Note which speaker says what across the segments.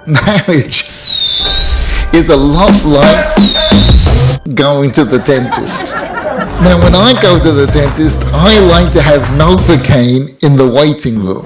Speaker 1: marriage is a lot like going to the dentist. Now, when I go to the dentist, I like to have Novocaine in the waiting room.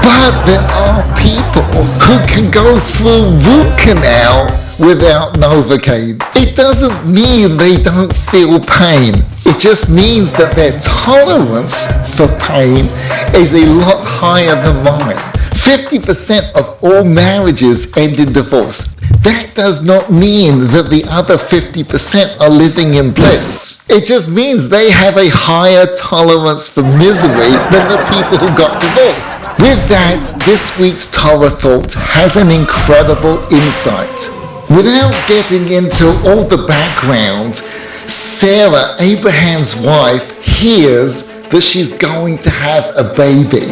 Speaker 1: But there are people who can go through root canal without Novocaine. It doesn't mean they don't feel pain. It just means that their tolerance for pain is a lot higher than mine. 50% of all marriages end in divorce. That does not mean that the other 50% are living in bliss. It just means they have a higher tolerance for misery than the people who got divorced. With that, this week's Torah thought has an incredible insight. Without getting into all the background, Sarah, Abraham's wife, hears that she's going to have a baby.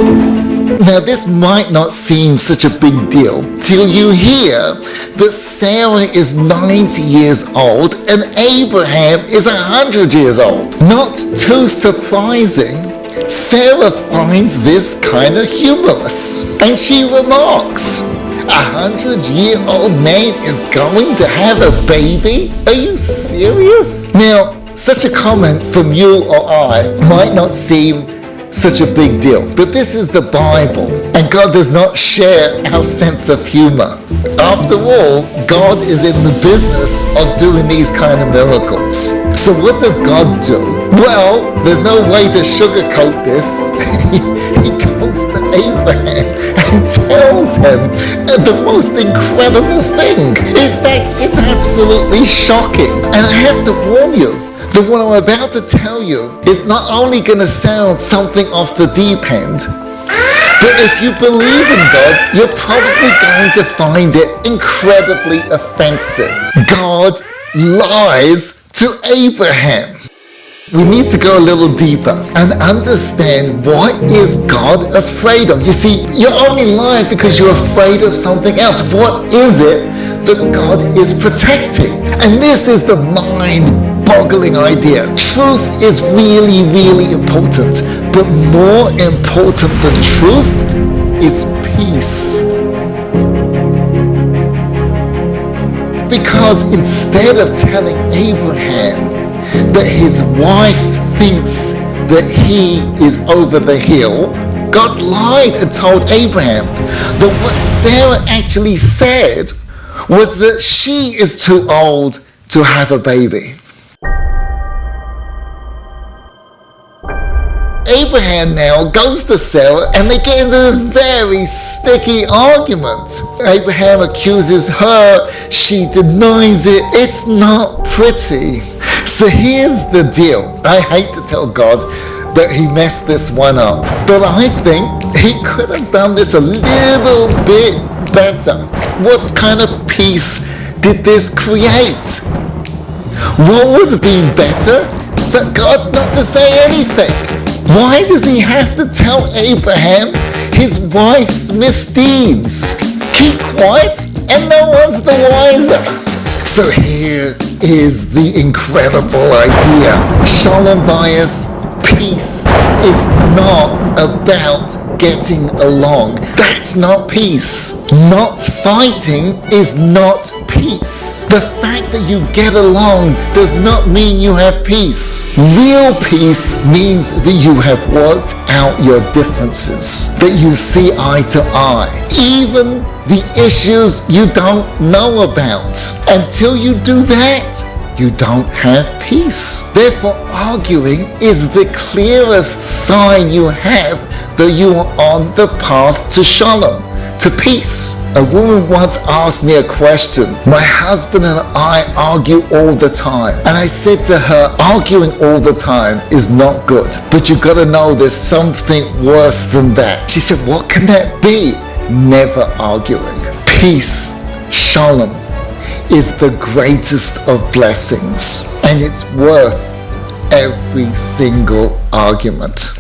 Speaker 1: Now, this might not seem such a big deal till you hear that Sarah is 90 years old and Abraham is 100 years old. Not too surprising, Sarah finds this kind of humorous, and she remarks, "A 100-year-old man is going to have a baby? Are you serious?" Now, such a comment from you or I might not seem such a big deal, but this is the Bible, and God does not share our sense of humor. After all, God is in the business of doing these kind of miracles. So what does God do? Well, there's no way to sugarcoat this. He goes to Abraham and tells him the most incredible thing. In fact, it's absolutely shocking. And I have to warn you that what I'm about to tell you is not only going to sound something off the deep end, but if you believe in God, you're probably going to find it incredibly offensive. God lies to Abraham. We need to go a little deeper and understand, what is God afraid of? You see, you're only lying because you're afraid of something else. What is it that God is protecting? And this is the mind-boggling idea. Truth is really, really important, but more important than truth is peace. Because instead of telling Abraham that his wife thinks that he is over the hill, God lied and told Abraham that what Sarah actually said was that she is too old to have a baby. Abraham now goes to Sarah and they get into this very sticky argument. Abraham accuses her, she denies it. It's not pretty. So here's the deal. I hate to tell God that he messed this one up, but I think he could have done this a little bit better. What kind of peace did this create? What would have been better for God not to say anything? Why does he have to tell Abraham his wife's misdeeds? Keep quiet and no one's the wiser. So here is the incredible idea. Shalom Baars, peace is not about getting along. That's not peace. Not fighting is not peace. The fact that you get along does not mean you have peace. Real peace means that you have worked out your differences, that you see eye to eye, even the issues you don't know about. Until you do that, you don't have peace. Therefore, arguing is the clearest sign you have that you are on the path to shalom, to peace. A woman once asked me a question. My husband and I argue all the time. And I said to her, arguing all the time is not good. But you gotta know there's something worse than that. She said, what can that be? Never arguing. Peace, shalom, is the greatest of blessings. And it's worth every single argument.